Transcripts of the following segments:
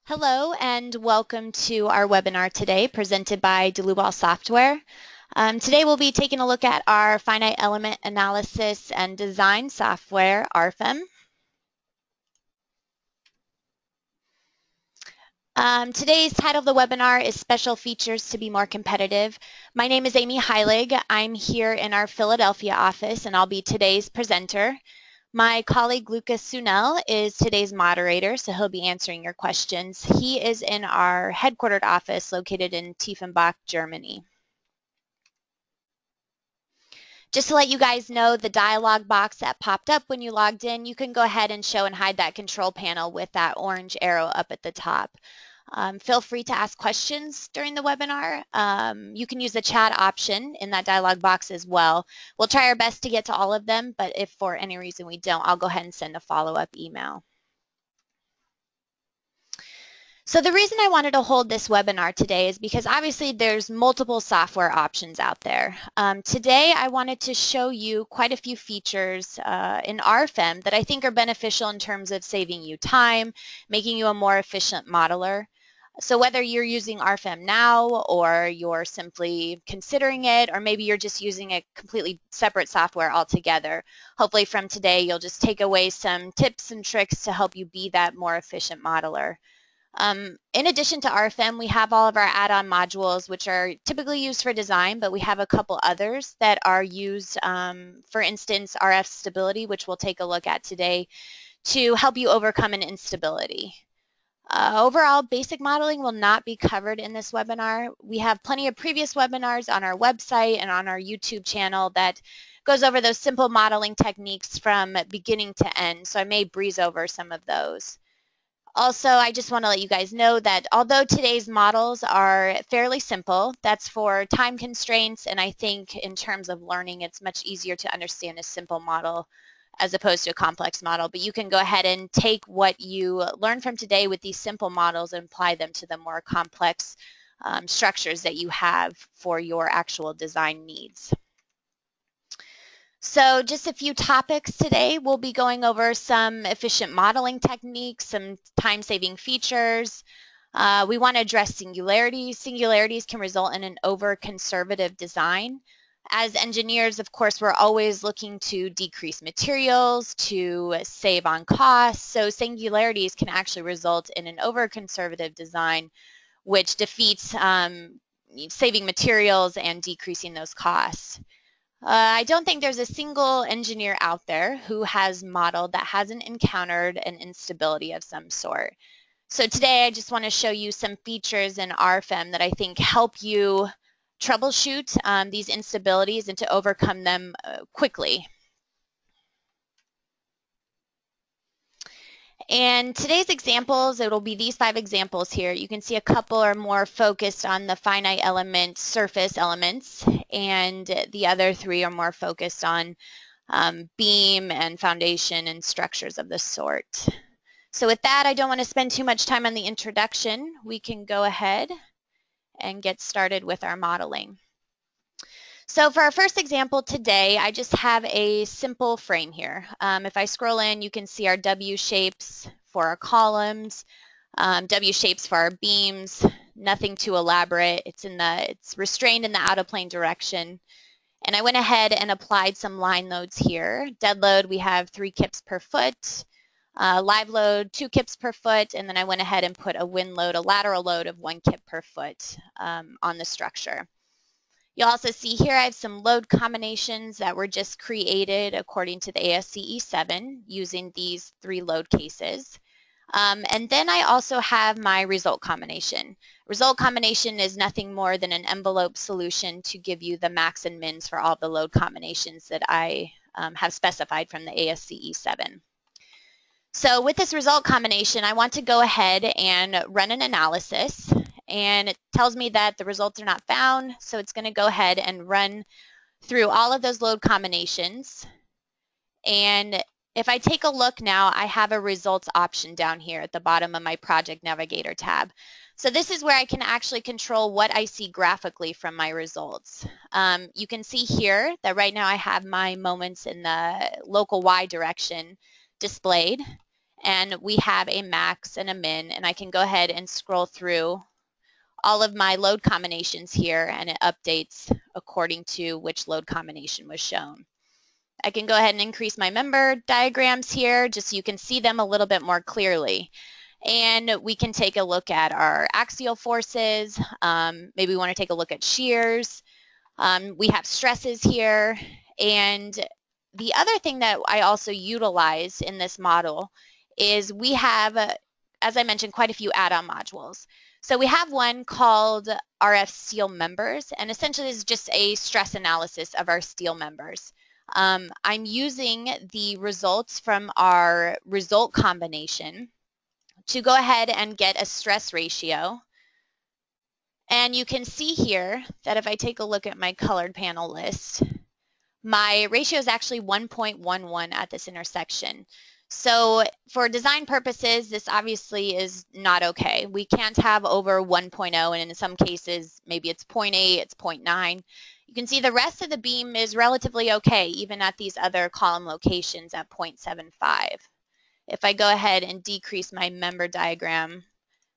Hello and welcome to our webinar today presented by Dlubal Software. Today we'll be taking a look at our finite element analysis and design software, RFEM. Today's title of the webinar is Special Features to be More Competitive. My name is Amy Heilig. I'm here in our Philadelphia office and I'll be today's presenter. My colleague Lucas Sunel is today's moderator, so he'll be answering your questions. He is in our headquartered office located in Tiefenbach, Germany. Just to let you guys know, the dialog box that popped up when you logged in, you can go ahead and show and hide that control panel with that orange arrow up at the top. Feel free to ask questions during the webinar. You can use the chat option in that dialog box as well. We'll try our best to get to all of them, but if for any reason we don't, I'll go ahead and send a follow-up email. So the reason I wanted to hold this webinar today is because obviously there's multiple software options out there. Today I wanted to show you quite a few features in RFEM that I think are beneficial in terms of saving you time, making you a more efficient modeler. So whether you're using RFEM now or you're simply considering it, or maybe you're just using a completely separate software altogether, hopefully from today you'll just take away some tips and tricks to help you be that more efficient modeler. In addition to RFEM, we have all of our add-on modules, which are typically used for design, but we have a couple others that are used, for instance, RF stability, which we'll take a look at today, to help you overcome an instability. Overall, basic modeling will not be covered in this webinar. We have plenty of previous webinars on our website and on our YouTube channel that goes over those simple modeling techniques from beginning to end, so I may breeze over some of those. Also, I just want to let you guys know that although today's models are fairly simple, that's for time constraints, and I think in terms of learning, it's much easier to understand a simple model as opposed to a complex model. But you can go ahead and take what you learn from today with these simple models and apply them to the more complex structures that you have for your actual design needs. So just a few topics today. We'll be going over some efficient modeling techniques, some time-saving features. We want to address singularities. Singularities can result in an over-conservative design. As engineers, of course, we're always looking to decrease materials, to save on costs. So singularities can actually result in an over-conservative design, which defeats saving materials and decreasing those costs. I don't think there's a single engineer out there who has modeled that hasn't encountered an instability of some sort. So today I just want to show you some features in RFEM that I think help you troubleshoot these instabilities and to overcome them quickly. And today's examples, it'll be these 5 examples here. You can see a couple are more focused on the finite element surface elements, and the other 3 are more focused on beam and foundation and structures of this sort. So with that, I don't want to spend too much time on the introduction. We can go ahead and get started with our modeling. So for our first example today, I just have a simple frame here. If I scroll in, you can see our W shapes for our columns, W shapes for our beams, nothing too elaborate. It's restrained in the out of plane direction. And I went ahead and applied some line loads here. Dead load, we have 3 kips per foot. Live load, 2 kips per foot. And then I went ahead and put a wind load, a lateral load of 1 kip per foot on the structure. You'll also see here I have some load combinations that were just created according to the ASCE 7 using these 3 load cases. And then I also have my result combination. Result combination is nothing more than an envelope solution to give you the max and mins for all the load combinations that I have specified from the ASCE 7. So with this result combination, I want to go ahead and run an analysis. And it tells me that the results are not found, so it's going to go ahead and run through all of those load combinations. And if I take a look now, I have a results option down here at the bottom of my Project Navigator tab. So this is where I can actually control what I see graphically from my results. You can see here that right now I have my moments in the local Y direction displayed. and we have a max and a min, and I can go ahead and scroll through all of my load combinations here, and it updates according to which load combination was shown. I can go ahead and increase my member diagrams here just so you can see them a little bit more clearly. And we can take a look at our axial forces. Maybe we want to take a look at shears. We have stresses here. And the other thing that I also utilize in this model is we have, as I mentioned, quite a few add-on modules. So we have one called RF steel members, and essentially it's just a stress analysis of our steel members. I'm using the results from our result combination to go ahead and get a stress ratio. And you can see here that if I take a look at my colored panel list, my ratio is actually 1.11 at this intersection. So for design purposes, this obviously is not okay. We can't have over 1.0, and in some cases, maybe it's 0.8, it's 0.9. You can see the rest of the beam is relatively okay, even at these other column locations at 0.75. If I go ahead and decrease my member diagram,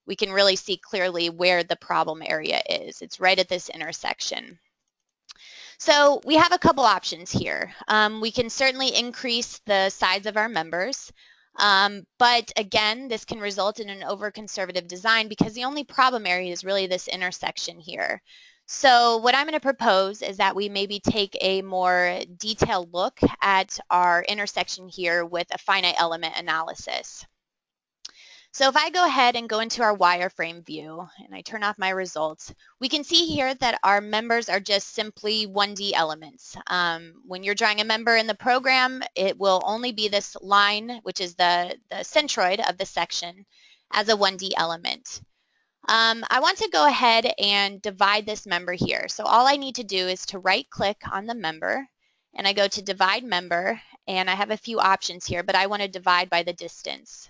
we can really see clearly where the problem area is. It's right at this intersection. So we have a couple options here. We can certainly increase the size of our members, but again, this can result in an over-conservative design because the only problem area is really this intersection here. So what I'm going to propose is that we maybe take a more detailed look at our intersection here with a finite element analysis. So if I go ahead and go into our wireframe view and I turn off my results, we can see here that our members are just simply 1D elements. When you're drawing a member in the program, it will only be this line, which is the centroid of the section, as a 1D element. I want to go ahead and divide this member here. So all I need to do is to right click on the member, and I go to divide member, and I have a few options here, but I want to divide by the distance.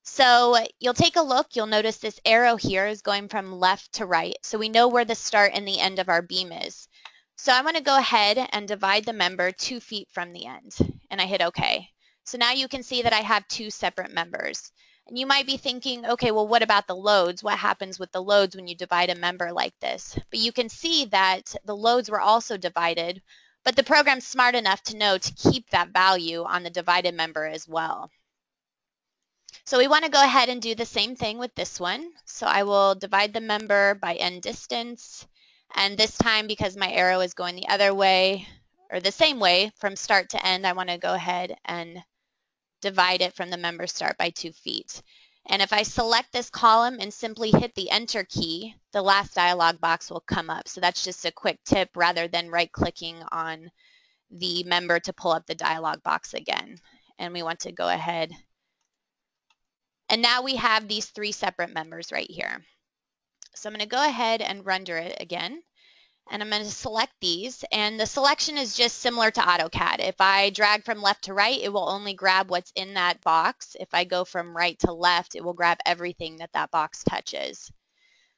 So you'll take a look, you'll notice this arrow here is going from left to right, so we know where the start and the end of our beam is. So I want to go ahead and divide the member 2 feet from the end, and I hit OK. So now you can see that I have 2 separate members. And you might be thinking, okay, well, what about the loads? What happens with the loads when you divide a member like this? But you can see that the loads were also divided, but the program's smart enough to know to keep that value on the divided member as well. So we want to go ahead and do the same thing with this one. So I will divide the member by end distance. And this time, because my arrow is going the other way, or the same way from start to end, I want to go ahead and divide it from the member start by 2 feet. And if I select this column and simply hit the enter key, the last dialog box will come up. So that's just a quick tip rather than right-clicking on the member to pull up the dialog box again. And we want to go ahead. And now we have these 3 separate members right here. So I'm going to go ahead and render it again. And I'm going to select these, and the selection is just similar to AutoCAD. If I drag from left to right, it will only grab what's in that box. If I go from right to left, it will grab everything that that box touches.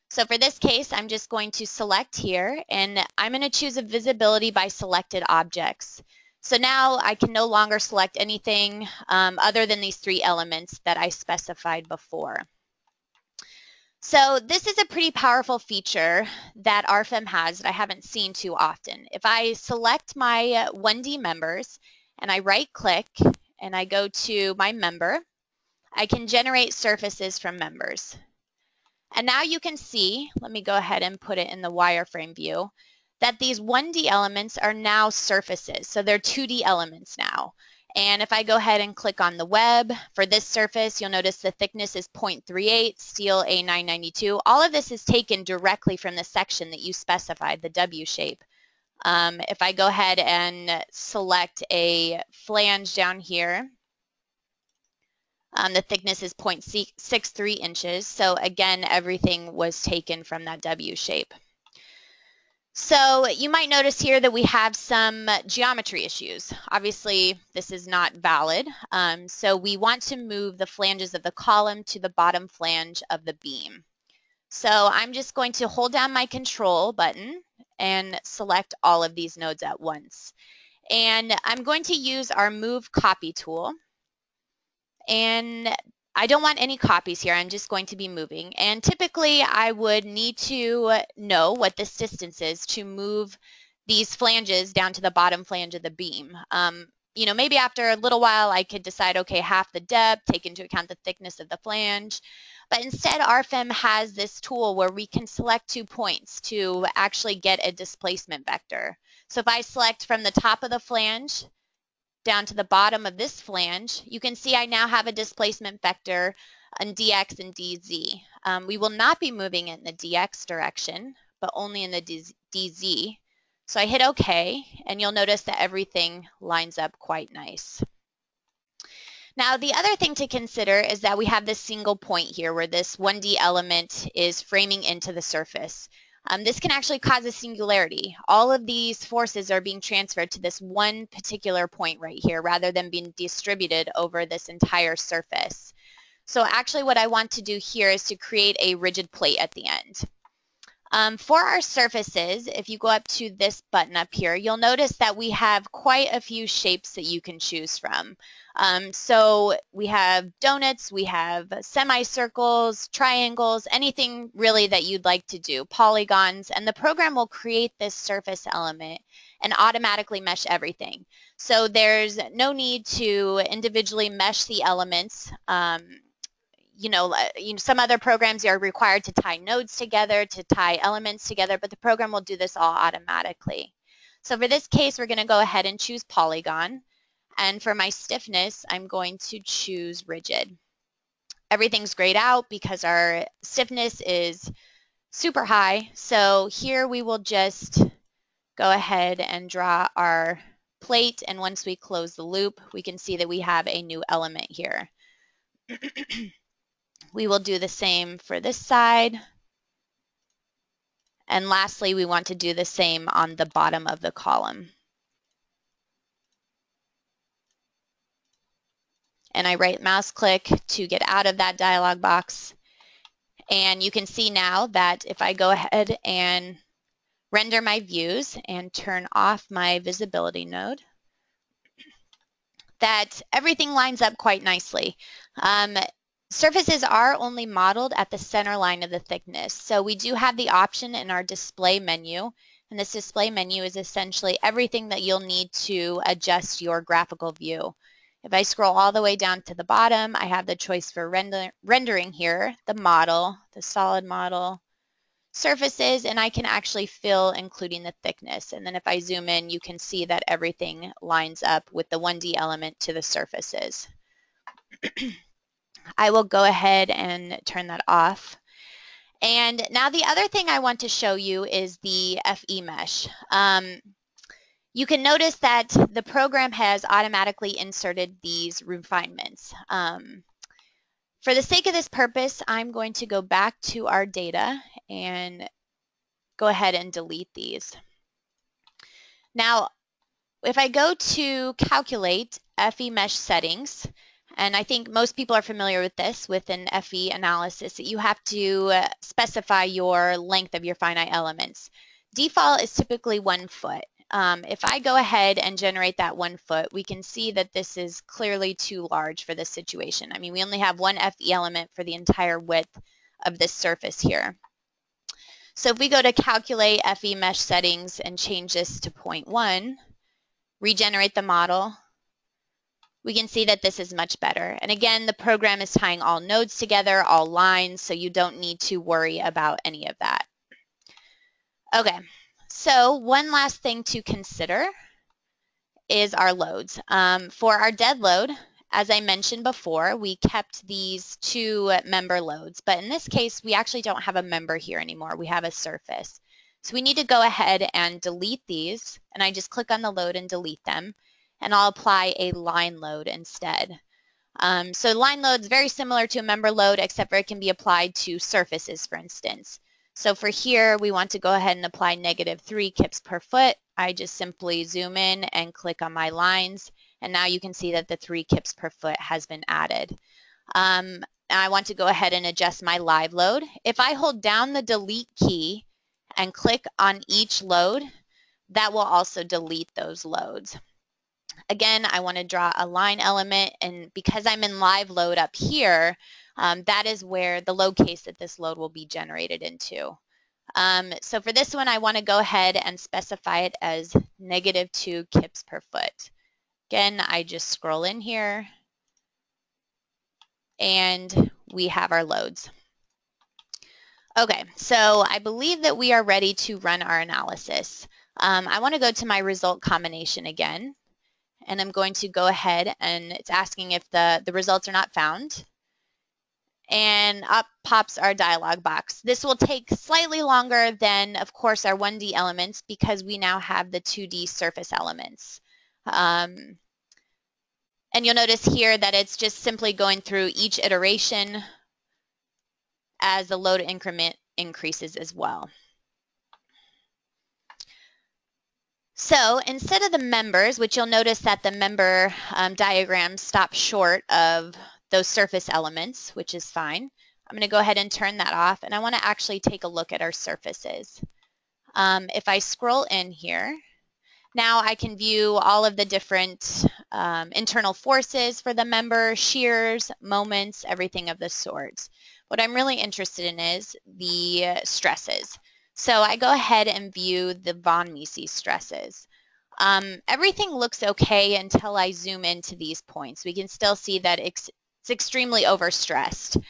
So for this case, I'm just going to select here, and I'm going to choose a visibility by selected objects. So now I can no longer select anything other than these 3 elements that I specified before. So this is a pretty powerful feature that RFEM has that I haven't seen too often. If I select my 1D members and I right click and I go to my member, I can generate surfaces from members. And now you can see, let me go ahead and put it in the wireframe view, that these 1D elements are now surfaces. So they're 2D elements now. And if I go ahead and click on the web, for this surface, you'll notice the thickness is 0.38, steel A992. All of this is taken directly from the section that you specified, the W shape. If I go ahead and select a flange down here, the thickness is 0.63 inches. So again, everything was taken from that W shape. So you might notice here that we have some geometry issues. Obviously, this is not valid. So we want to move the flanges of the column to the bottom flange of the beam. So I'm just going to hold down my control button and select all of these nodes at once. And I'm going to use our move copy tool. And I don't want any copies here. I'm just going to be moving. And typically I would need to know what this distance is to move these flanges down to the bottom flange of the beam. You know, maybe after a little while I could decide, okay, half the depth, take into account the thickness of the flange. But instead, RFEM has this tool where we can select 2 points to actually get a displacement vector. So if I select from the top of the flange down to the bottom of this flange, you can see I now have a displacement vector on dx and dz. We will not be moving it in the dx direction, but only in the dz. So I hit OK, and you'll notice that everything lines up quite nice. Now, the other thing to consider is that we have this single point here where this 1D element is framing into the surface. This can actually cause a singularity. All of these forces are being transferred to this one particular point right here rather than being distributed over this entire surface. So actually what I want to do here is to create a rigid plate at the end. For our surfaces, if you go up to this button up here, you'll notice that we have quite a few shapes that you can choose from. So we have donuts, we have semicircles, triangles, anything really that you'd like to do, polygons, and the program will create this surface element and automatically mesh everything. So there's no need to individually mesh the elements. Some other programs are required to tie nodes together, to tie elements together, but the program will do this all automatically. So for this case, we're going to go ahead and choose polygon. And for my stiffness, I'm going to choose rigid. Everything's grayed out because our stiffness is super high. So here we will just go ahead and draw our plate. And once we close the loop, we can see that we have a new element here. We will do the same for this side. And lastly, we want to do the same on the bottom of the column. And I right mouse click to get out of that dialog box. And you can see now that if I go ahead and render my views and turn off my visibility node, that everything lines up quite nicely. Surfaces are only modeled at the center line of the thickness. So we do have the option in our display menu. And this display menu is essentially everything that you'll need to adjust your graphical view. If I scroll all the way down to the bottom, I have the choice for rendering here, the model, the solid model, surfaces, and I can actually fill including the thickness. And then if I zoom in, you can see that everything lines up with the 1D element to the surfaces. I will go ahead and turn that off. And now the other thing I want to show you is the FE mesh. You can notice that the program has automatically inserted these refinements. For the sake of this purpose, I'm going to go back to our data and go ahead and delete these. Now, if I go to calculate FE mesh settings, and I think most people are familiar with this with an FE analysis, that you have to specify your length of your finite elements. Default is typically 1 foot. If I go ahead and generate that 1 foot, we can see that this is clearly too large for this situation. I mean, we only have one FE element for the entire width of this surface here. So if we go to calculate FE mesh settings and change this to 0.1, regenerate the model, we can see that this is much better. And again, the program is tying all nodes together, all lines, so you don't need to worry about any of that. Okay, so one last thing to consider is our loads. For our dead load, as I mentioned before, we kept these 2 member loads, but in this case, we actually don't have a member here anymore. We have a surface. So we need to go ahead and delete these, and I just click on the load and delete them. And I'll apply a line load instead. So line load is very similar to a member load, except for it can be applied to surfaces, for instance. So for here, we want to go ahead and apply -3 kips per foot. I just simply zoom in and click on my lines, and now you can see that the 3 kips per foot has been added. I want to go ahead and adjust my live load. If I hold down the delete key and click on each load, that will also delete those loads. Again, I want to draw a line element, and because I'm in live load up here, that is where the load case that this load will be generated into. So for this one, I want to go ahead and specify it as -2 kips per foot. Again, I just scroll in here, and we have our loads. Okay, so I believe that we are ready to run our analysis. I want to go to my result combination again, and I'm going to go ahead, and it's asking if the results are not found. And up pops our dialog box. This will take slightly longer than, of course, our 1D elements because we now have the 2D surface elements. And you'll notice here that it's just simply going through each iteration as the load increment increases as well. So instead of the members, which you'll notice that the member diagram stops short of those surface elements, which is fine. I'm going to go ahead and turn that off, and I want to actually take a look at our surfaces. If I scroll in here, now I can view all of the different internal forces for the member, shears, moments, everything of the sorts. What I'm really interested in is the stresses. So I go ahead and view the von Mises stresses. Everything looks okay until I zoom into these points. We can still see that it's extremely overstressed.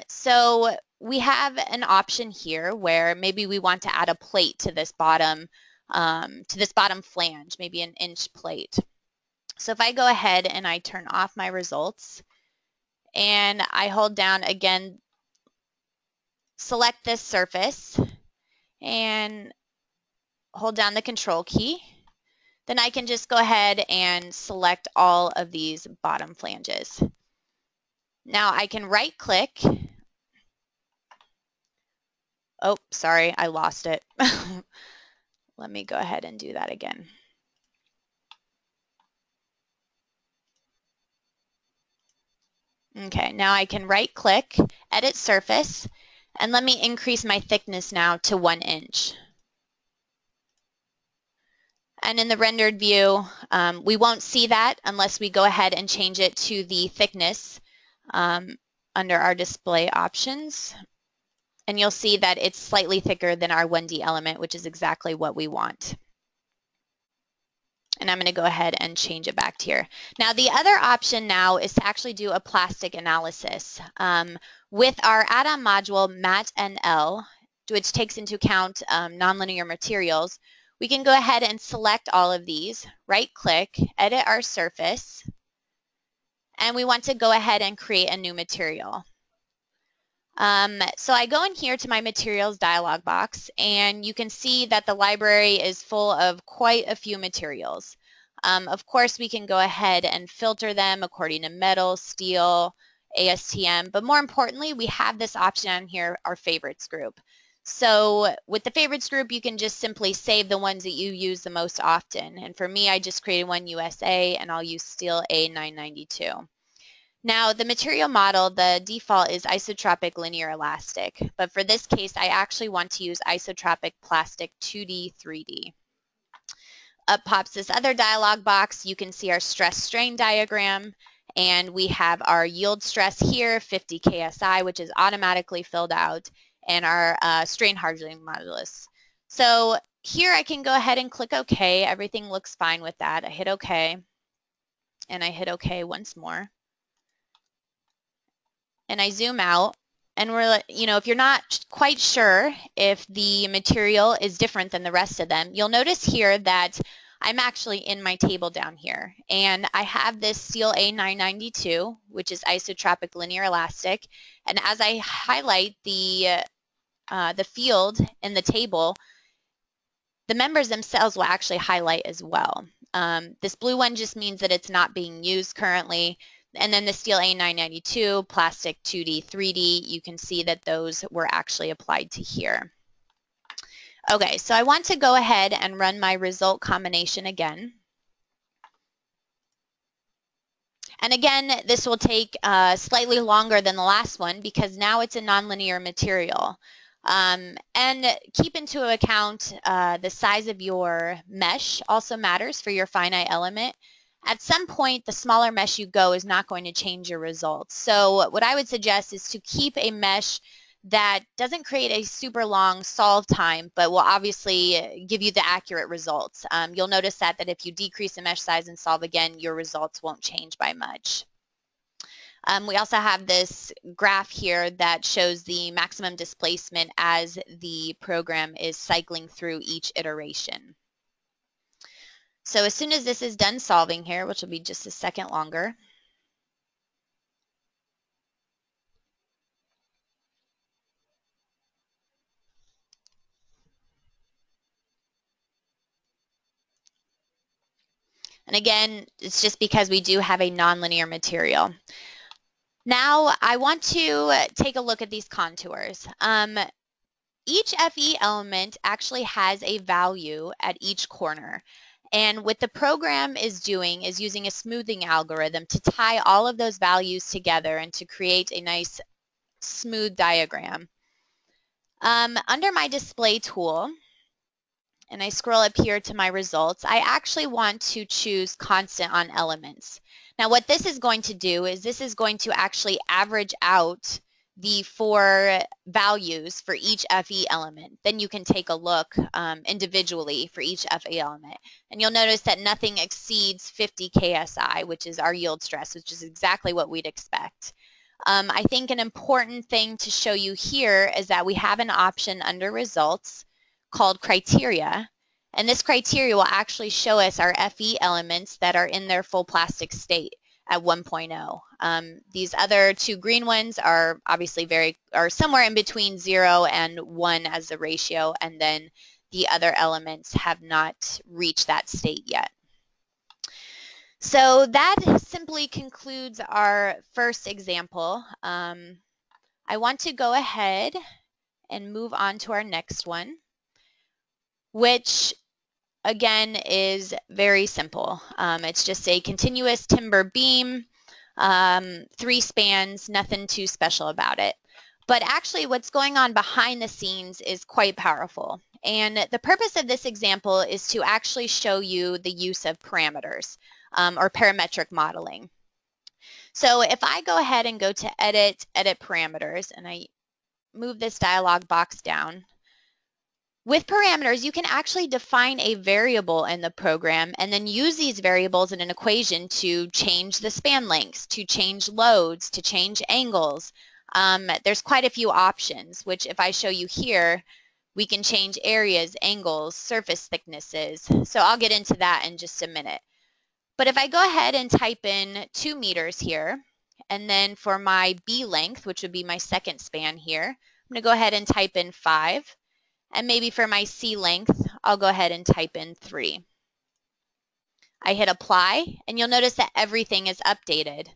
So we have an option here where maybe we want to add a plate to this bottom flange, maybe an inch plate. So if I go ahead and I turn off my results and I hold down again, select this surface and hold down the control key, then I can just go ahead and select all of these bottom flanges. Now I can right click. Oh, sorry, I lost it. Let me go ahead and do that again. Okay, now I can right click, edit surface, and let me increase my thickness now to 1 inch. And in the rendered view, we won't see that unless we go ahead and change it to the thickness under our display options. And you'll see that it's slightly thicker than our 1D element, which is exactly what we want. And I'm going to go ahead and change it back to here. Now, the other option now is to actually do a plastic analysis. With our add-on module, MAT-NL, which takes into account nonlinear materials, we can go ahead and select all of these, right-click, edit our surface, and we want to go ahead and create a new material. So I go in here to my materials dialog box, and you can see that the library is full of quite a few materials. Of course, we can go ahead and filter them according to metal, steel, ASTM, but more importantly, we have this option on here, our favorites group. So with the favorites group, you can just simply save the ones that you use the most often. And for me, I just created one USA, and I'll use steel A992. Now, the material model, the default is isotropic linear elastic, but for this case, I actually want to use isotropic plastic 2D, 3D. Up pops this other dialog box. You can see our stress strain diagram, and we have our yield stress here, 50 KSI, which is automatically filled out, and our strain hardening modulus. So here I can go ahead and click OK. Everything looks fine with that. I hit OK, and I hit OK once more. And I zoom out, and we're, if you're not quite sure if the material is different than the rest of them, you'll notice here that I'm actually in my table down here, and I have this steel A992, which is isotropic linear elastic, and as I highlight the field in the table, the members themselves will actually highlight as well. This blue one just means that it's not being used currently. And then the steel A992, plastic 2D, 3D, you can see that those were actually applied to here. Okay, so I want to go ahead and run my result combination again. And again, this will take slightly longer than the last one because now it's a nonlinear material. And keep into account the size of your mesh also matters for your finite element. At some point, the smaller mesh you go is not going to change your results. So what I would suggest is to keep a mesh that doesn't create a super long solve time, but will obviously give you the accurate results. You'll notice that if you decrease the mesh size and solve again, your results won't change by much. We also have this graph here that shows the maximum displacement as the program is cycling through each iteration. So as soon as this is done solving here, which will be just a second longer, and again, it's just because we do have a nonlinear material. Now I want to take a look at these contours. Each FE element actually has a value at each corner. And what the program is doing is using a smoothing algorithm to tie all of those values together and to create a nice smooth diagram. Under my display tool, and I scroll up here to my results, I actually want to choose constant on elements. Now what this is going to do is this is going to actually average out the 4 values for each FE element. Then you can take a look individually for each FE element. And you'll notice that nothing exceeds 50 KSI, which is our yield stress, which is exactly what we'd expect. I think an important thing to show you here is that we have an option under results called criteria. And this criteria will actually show us our FE elements that are in their full plastic state at 1.0. These other 2 green ones are obviously are somewhere in between 0 and 1 as the ratio, and then the other elements have not reached that state yet. So that simply concludes our first example. I want to go ahead and move on to our next one, which again is very simple. It's just a continuous timber beam, 3 spans, nothing too special about it. But actually what's going on behind the scenes is quite powerful. And the purpose of this example is to actually show you the use of parameters or parametric modeling. So if I go ahead and go to edit parameters, and I move this dialog box down, with parameters, you can actually define a variable in the program and then use these variables in an equation to change the span lengths, to change loads, to change angles. There's quite a few options, which if I show you here, we can change areas, angles, surface thicknesses. So I'll get into that in just a minute. But if I go ahead and type in 2 meters here, and then for my B length, which would be my second span here, I'm going to go ahead and type in 5. And maybe for my C length, I'll go ahead and type in 3. I hit apply, and you'll notice that everything is updated.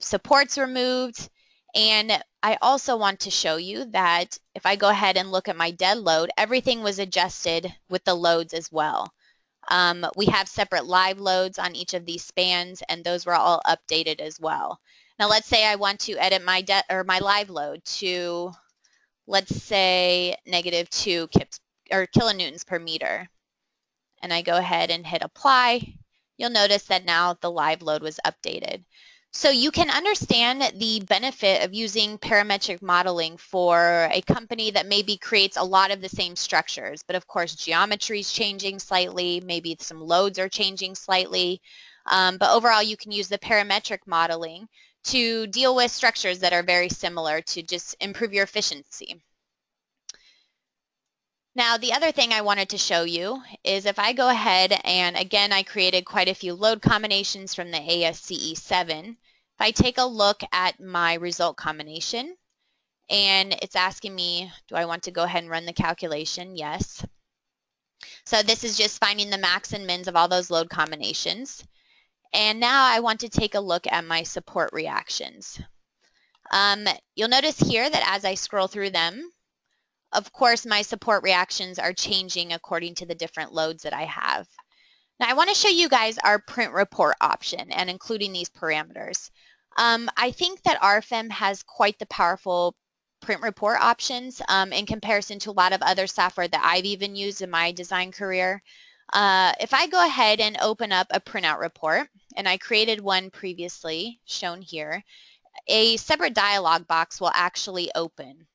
Support's removed, and I also want to show you that if I go ahead and look at my dead load, everything was adjusted with the loads as well. We have separate live loads on each of these spans, and those were all updated as well. Now let's say I want to edit my live load to, let's say, -2 kilonewtons per meter. And I go ahead and hit apply. You'll notice that now the live load was updated. So you can understand the benefit of using parametric modeling for a company that maybe creates a lot of the same structures, but of course geometry is changing slightly, maybe some loads are changing slightly, but overall you can use the parametric modeling to deal with structures that are very similar to just improve your efficiency. Now, the other thing I wanted to show you is if I go ahead and, again, I created quite a few load combinations from the ASCE7. If I take a look at my result combination, and it's asking me, do I want to go ahead and run the calculation? Yes. So this is just finding the max and mins of all those load combinations. And now I want to take a look at my support reactions. You'll notice here that as I scroll through them, of course, my support reactions are changing according to the different loads that I have. Now, I want to show you guys our print report option and including these parameters. I think that RFEM has quite the powerful print report options in comparison to a lot of other software that I've even used in my design career. If I go ahead and open up a printout report, and I created one previously shown here, a separate dialog box will actually open.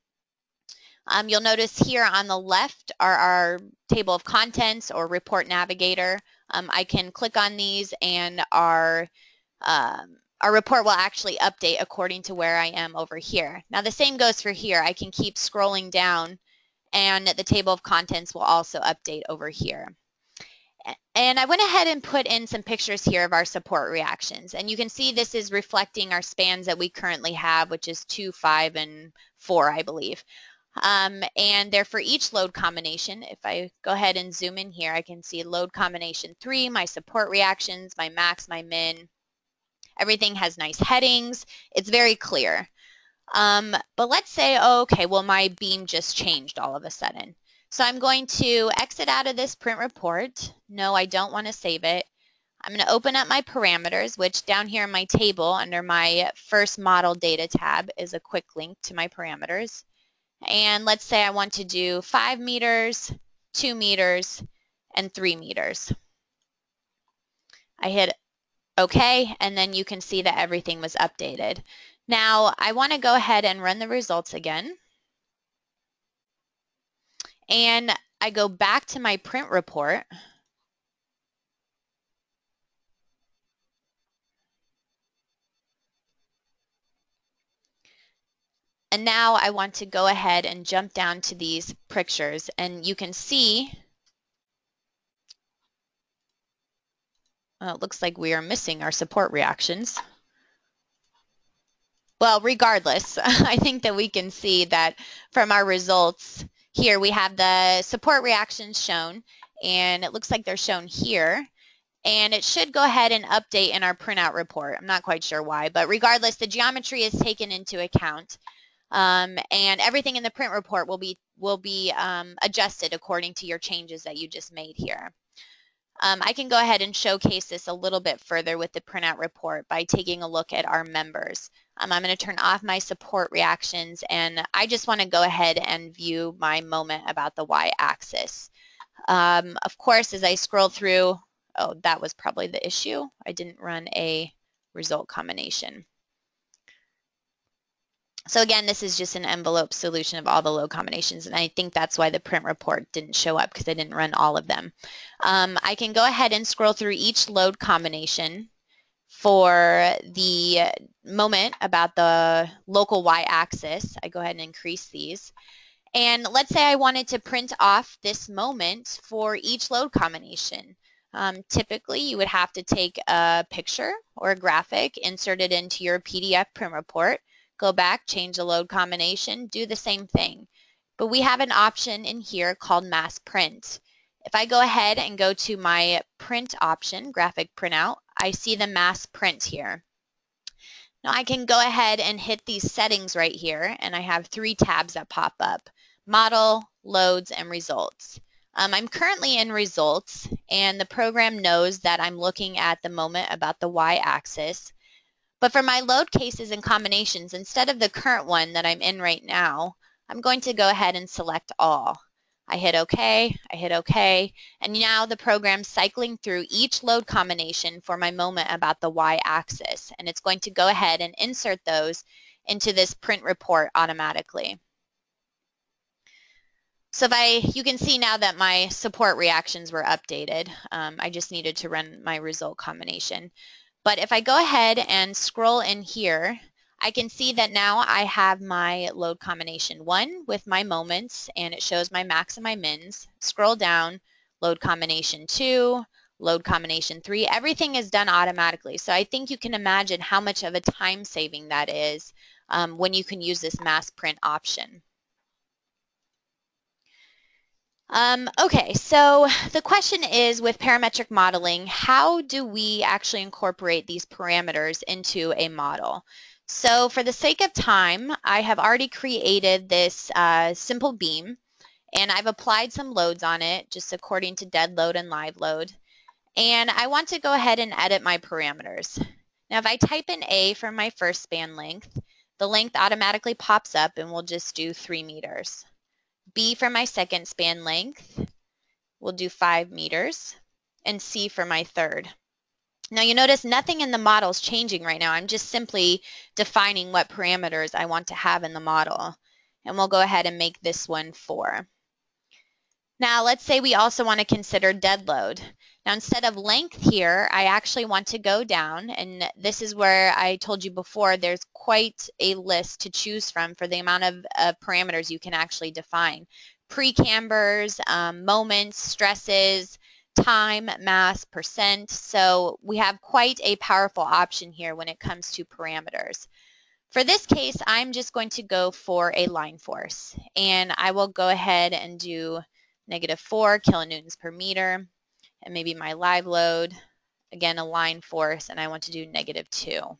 You'll notice here on the left are our table of contents or report navigator. I can click on these and our report will actually update according to where I am over here. Now the same goes for here. I can keep scrolling down and the table of contents will also update over here. And I went ahead and put in some pictures here of our support reactions. And you can see this is reflecting our spans that we currently have, which is 2, 5, and 4, I believe. And they're for each load combination. If I go ahead and zoom in here, I can see load combination 3, my support reactions, my max, my min. Everything has nice headings. It's very clear. But let's say, okay, well, my beam just changed all of a sudden. So I'm going to exit out of this print report. No, I don't want to save it. I'm going to open up my parameters, which down here in my table under my first model data tab is a quick link to my parameters. And let's say I want to do 5 meters, 2 meters, and 3 meters. I hit OK, and then you can see that everything was updated. Now I want to go ahead and run the results again. And I go back to my print report. And now I want to go ahead and jump down to these pictures. And you can see, well, it looks like we are missing our support reactions. Well, regardless, I think that we can see that from our results, here we have the support reactions shown, and it looks like they're shown here. And it should go ahead and update in our printout report. I'm not quite sure why, but regardless, the geometry is taken into account. And everything in the print report will be adjusted according to your changes that you just made here. I can go ahead and showcase this a little bit further with the printout report by taking a look at our members. I'm going to turn off my support reactions, and I just want to go ahead and view my moment about the y-axis. Of course, as I scroll through, oh, that was probably the issue. I didn't run a result combination. So again, this is just an envelope solution of all the load combinations, and I think that's why the print report didn't show up, because I didn't run all of them. I can go ahead and scroll through each load combination for the moment about the local y-axis. I go ahead and increase these. And let's say I wanted to print off this moment for each load combination. Typically, you would have to take a picture or a graphic, insert it into your PDF print report, go back, change the load combination, do the same thing. But we have an option in here called mass print. If I go ahead and go to my print option, graphic printout, I see the mass print here. Now I can go ahead and hit these settings right here, and I have 3 tabs that pop up: model, loads, and results. I'm currently in results, and the program knows that I'm looking at the moment about the y-axis. But for my load cases and combinations, instead of the current one that I'm in right now, I'm going to go ahead and select all. I hit OK, and now the program's cycling through each load combination for my moment about the y-axis, and it's going to go ahead and insert those into this print report automatically. So you can see now that my support reactions were updated. I just needed to run my result combination. But if I go ahead and scroll in here, I can see that now I have my load combination 1 with my moments, and it shows my max and my mins. Scroll down, load combination 2, load combination 3. Everything is done automatically. So I think you can imagine how much of a time saving that is when you can use this mass print option. Okay, so the question is, with parametric modeling, how do we actually incorporate these parameters into a model? So for the sake of time, I have already created this simple beam, and I've applied some loads on it just according to dead load and live load. And I want to go ahead and edit my parameters. Now if I type in A for my first span length, the length automatically pops up and we'll just do 3 meters. B for my second span length, we'll do 5 meters, and C for my third. Now you notice nothing in the model is changing right now. I'm just simply defining what parameters I want to have in the model. And we'll go ahead and make this one 4. Now let's say we also want to consider dead load. Now instead of length here, I actually want to go down, and this is where I told you before there's quite a list to choose from for the amount of parameters you can actually define. Pre-cambers, moments, stresses, time, mass, percent. So we have quite a powerful option here when it comes to parameters. For this case, I'm just going to go for a line force, and I will go ahead and do -4 kilonewtons per meter, and maybe my live load, again a line force, and I want to do -2.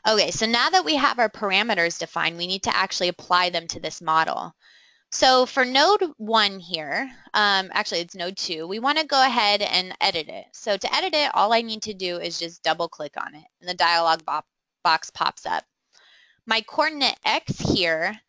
Okay, so now that we have our parameters defined, we need to actually apply them to this model. So for node 1 here, actually it's node 2, we want to go ahead and edit it. So to edit it, all I need to do is just double click on it, and the dialog box pops up. My coordinate X here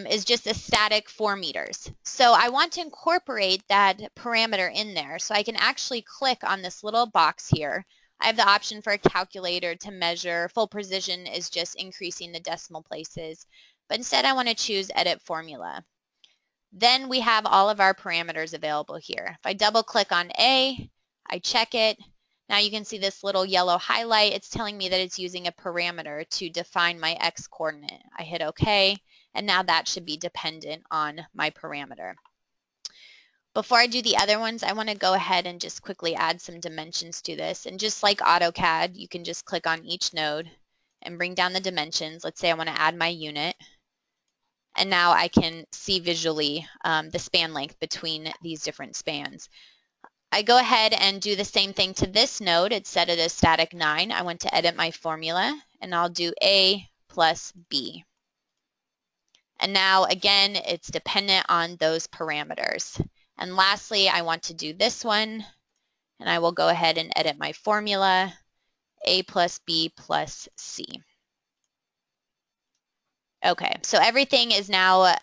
is just a static 4 meters. So I want to incorporate that parameter in there. So I can actually click on this little box here. I have the option for a calculator to measure. Full precision is just increasing the decimal places. But instead I want to choose edit formula. Then we have all of our parameters available here. If I double click on A, I check it. Now you can see this little yellow highlight. It's telling me that it's using a parameter to define my X coordinate. I hit OK, and now that should be dependent on my parameter. Before I do the other ones, I want to go ahead and just quickly add some dimensions to this. And just like AutoCAD, you can just click on each node and bring down the dimensions. Let's say I want to add my unit. And now I can see visually the span length between these different spans. I go ahead and do the same thing to this node. It's set at a static 9. I want to edit my formula, and I'll do A plus B. And now, again, it's dependent on those parameters. And lastly, I want to do this one, and I will go ahead and edit my formula, A plus B plus C. Okay, so everything is now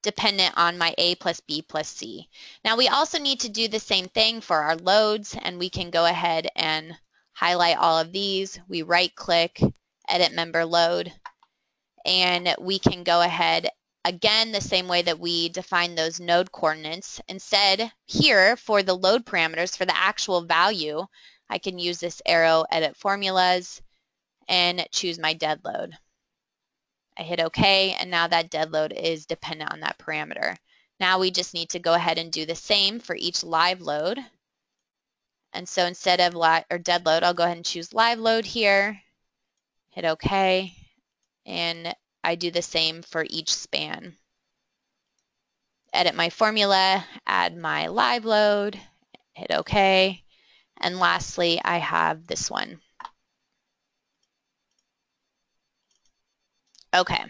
dependent on my A plus B plus C. Now we also need to do the same thing for our loads, and we can go ahead and highlight all of these. We right click, edit member load, and we can go ahead again the same way that we define those node coordinates. Instead, here for the load parameters, for the actual value, I can use this arrow, edit formulas, and choose my dead load. I hit OK, and now that dead load is dependent on that parameter. Now we just need to go ahead and do the same for each live load. And so instead of dead load, I'll go ahead and choose live load here, hit OK, and I do the same for each span. Edit my formula, add my live load, hit OK, and lastly I have this one. Okay,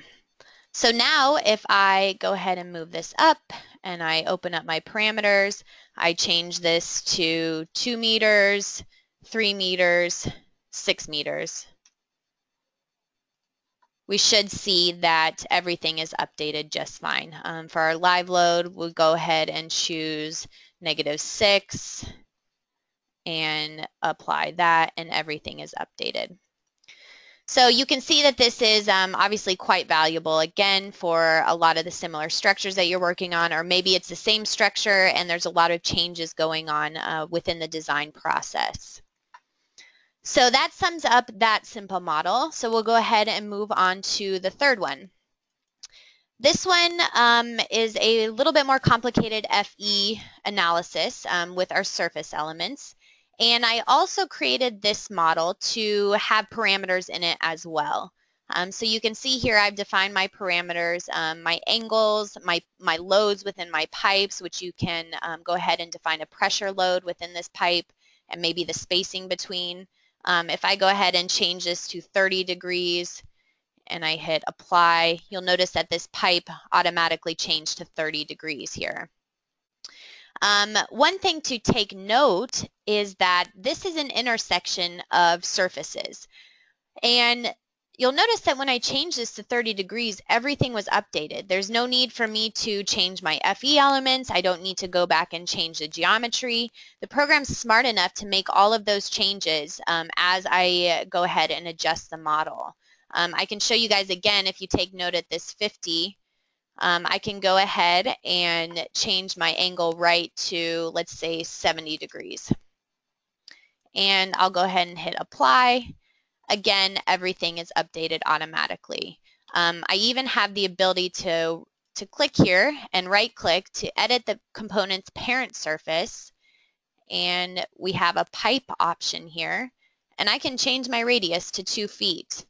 so now if I go ahead and move this up and I open up my parameters, I change this to 2 meters, 3 meters, 6 meters. We should see that everything is updated just fine. For our live load, we'll go ahead and choose -6 and apply that, and everything is updated. So you can see that this is obviously quite valuable, again, for a lot of the similar structures that you're working on, or maybe it's the same structure and there's a lot of changes going on within the design process. So that sums up that simple model. So we'll go ahead and move on to the third one. This one is a little bit more complicated FE analysis with our surface elements. And I also created this model to have parameters in it as well. So you can see here I've defined my parameters, my angles, my loads within my pipes, which you can go ahead and define a pressure load within this pipe and maybe the spacing between. If I go ahead and change this to 30 degrees and I hit apply, you'll notice that this pipe automatically changed to 30 degrees here. One thing to take note is that this is an intersection of surfaces. And you'll notice that when I change this to 30 degrees, everything was updated. There's no need for me to change my FE elements. I don't need to go back and change the geometry. The program's smart enough to make all of those changes as I go ahead and adjust the model. I can show you guys again, if you take note at this 50, I can go ahead and change my angle right to, let's say, 70 degrees. And I'll go ahead and hit apply. Again, everything is updated automatically. I even have the ability to click here and right click to edit the component's parent surface. And we have a pipe option here. And I can change my radius to 2 feet.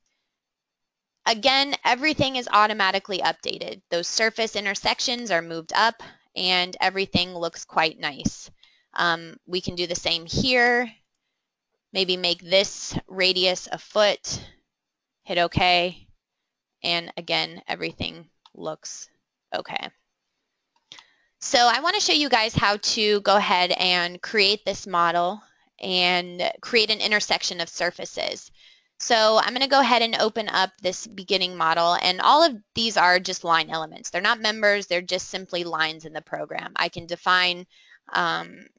Again, everything is automatically updated. Those surface intersections are moved up and everything looks quite nice. We can do the same here. Maybe make this radius a foot, hit OK, and again, everything looks okay. So I want to show you guys how to go ahead and create this model and create an intersection of surfaces. So I'm going to go ahead and open up this beginning model, and all of these are just line elements. They're not members, they're just simply lines in the program. I can define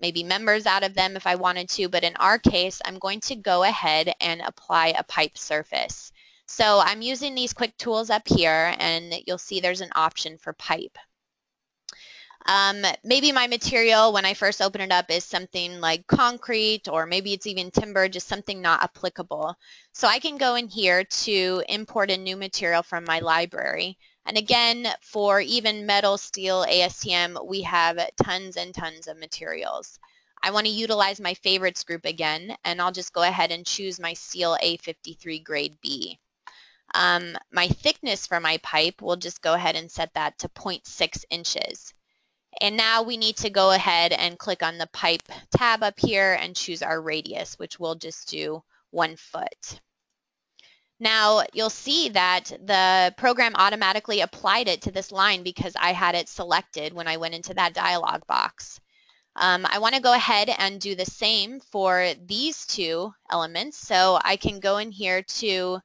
maybe members out of them if I wanted to, but in our case, I'm going to go ahead and apply a pipe surface. So I'm using these quick tools up here, and you'll see there's an option for pipe. Maybe my material when I first open it up is something like concrete, or maybe it's even timber, just something not applicable. So I can go in here to import a new material from my library. And again, for even metal, steel, ASTM, we have tons and tons of materials. I want to utilize my favorites group again, and I'll just go ahead and choose my steel A53 grade B. My thickness for my pipe, we'll just go ahead and set that to 0.6 inches. And now we need to go ahead and click on the pipe tab up here and choose our radius, which we'll just do 1 foot. Now you'll see that the program automatically applied it to this line because I had it selected when I went into that dialog box. I want to go ahead and do the same for these 2 elements. So I can go in here to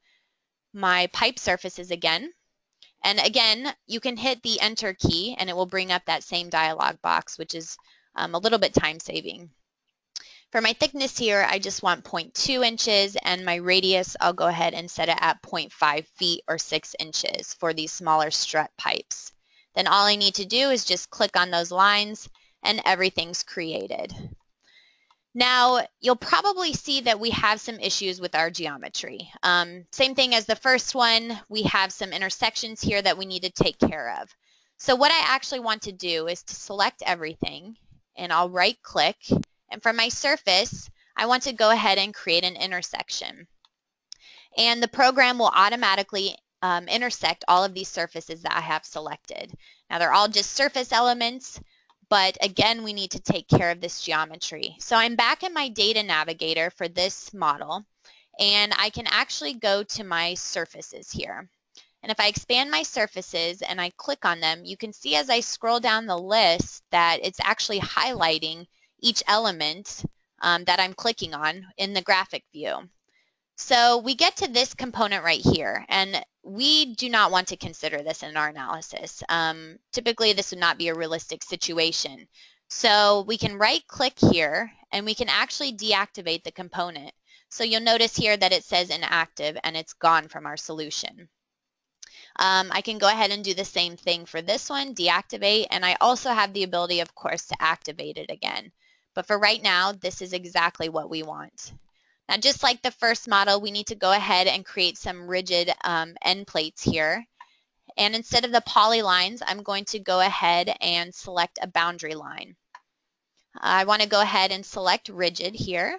my pipe surfaces again. And again, you can hit the Enter key and it will bring up that same dialog box, which is a little bit time saving. For my thickness here, I just want 0.2 inches, and my radius, I'll go ahead and set it at 0.5 feet or 6 inches for these smaller strut pipes. Then all I need to do is just click on those lines and everything's created. Now, you'll probably see that we have some issues with our geometry. Same thing as the first one, we have some intersections here that we need to take care of. So what I actually want to do is to select everything, and I'll right click, and from my surface, I want to go ahead and create an intersection. And the program will automatically intersect all of these surfaces that I have selected. Now, they're all just surface elements, but again, we need to take care of this geometry. So I'm back in my data navigator for this model, and I can actually go to my surfaces here. And if I expand my surfaces and I click on them, you can see as I scroll down the list that it's actually highlighting each element that I'm clicking on in the graphic view. So we get to this component right here, and we do not want to consider this in our analysis. Typically, this would not be a realistic situation. So we can right click here, and we can actually deactivate the component. So you'll notice here that it says inactive, and it's gone from our solution. I can go ahead and do the same thing for this one, deactivate, and I also have the ability, of course, to activate it again. But for right now, this is exactly what we want. Now, just like the first model, we need to go ahead and create some rigid end plates here. And instead of the polylines, I'm going to go ahead and select a boundary line. I want to go ahead and select rigid here.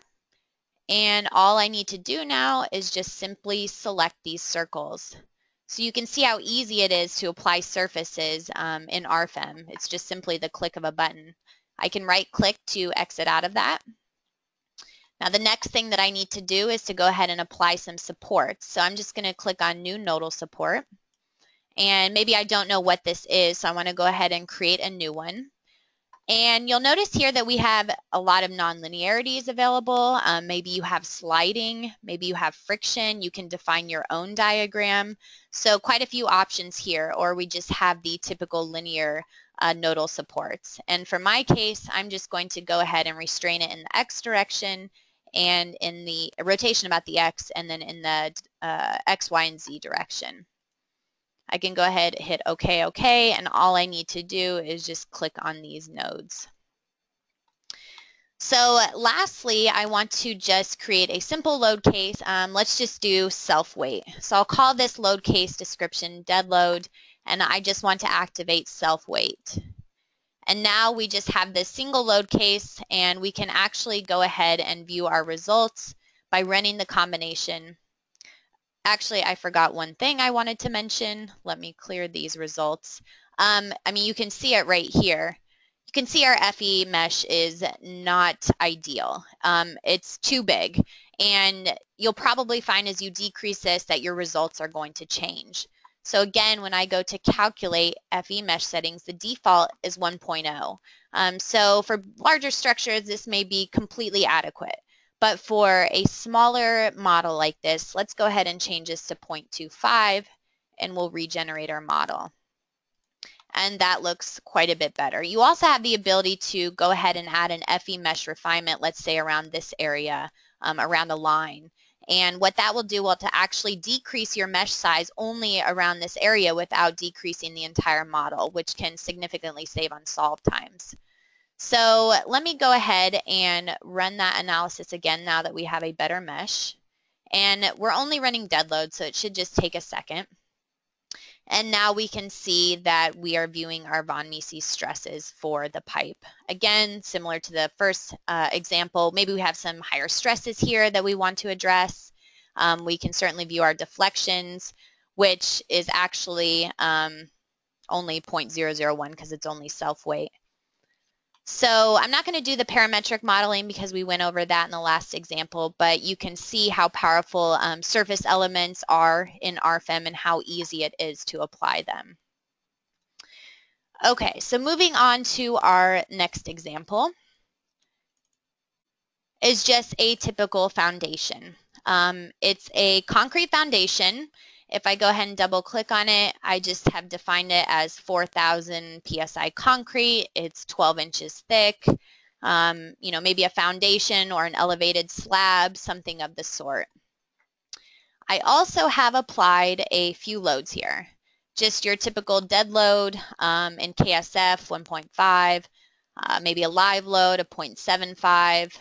And all I need to do now is just simply select these circles. So you can see how easy it is to apply surfaces in RFEM. It's just simply the click of a button. I can right click to exit out of that. Now the next thing that I need to do is to go ahead and apply some supports. So I'm just going to click on New Nodal Support. And maybe I don't know what this is, so I want to go ahead and create a new one. And you'll notice here that we have a lot of nonlinearities available. Maybe you have sliding, maybe you have friction, you can define your own diagram. So quite a few options here, or we just have the typical linear nodal supports. And for my case, I'm just going to go ahead and restrain it in the X direction and in the rotation about the X, and then in the X, Y, and Z direction. I can go ahead, hit OK, OK, and all I need to do is just click on these nodes. So lastly, I want to just create a simple load case. Let's just do self-weight. So I'll call this load case description dead load, and I just want to activate self-weight. And now we just have this single load case, and we can actually go ahead and view our results by running the combination. Actually, I forgot one thing I wanted to mention. Let me clear these results. I mean, you can see it right here. You can see our FE mesh is not ideal. It's too big, and you'll probably find as you decrease this that your results are going to change. So again, when I go to calculate FE mesh settings, the default is 1.0. So for larger structures, this may be completely adequate. But for a smaller model like this, let's go ahead and change this to 0.25, and we'll regenerate our model. And that looks quite a bit better. You also have the ability to go ahead and add an FE mesh refinement, let's say around this area, around the line. And what that will do will to actually decrease your mesh size only around this area without decreasing the entire model, which can significantly save on solve times. So let me go ahead and run that analysis again now that we have a better mesh. And we're only running dead load, so it should just take a second. And now we can see that we are viewing our von Mises stresses for the pipe. Again, similar to the first example, maybe we have some higher stresses here that we want to address. We can certainly view our deflections, which is actually only 0.001 because it's only self-weight. So I'm not going to do the parametric modeling because we went over that in the last example, but you can see how powerful surface elements are in RFEM and how easy it is to apply them. Okay, so moving on to our next example is just a typical foundation. It's a concrete foundation. If I go ahead and double click on it, I just have defined it as 4,000 PSI concrete. It's 12 inches thick, you know, maybe a foundation or an elevated slab, something of the sort. I also have applied a few loads here. Just your typical dead load in KSF 1.5, maybe a live load of 0.75.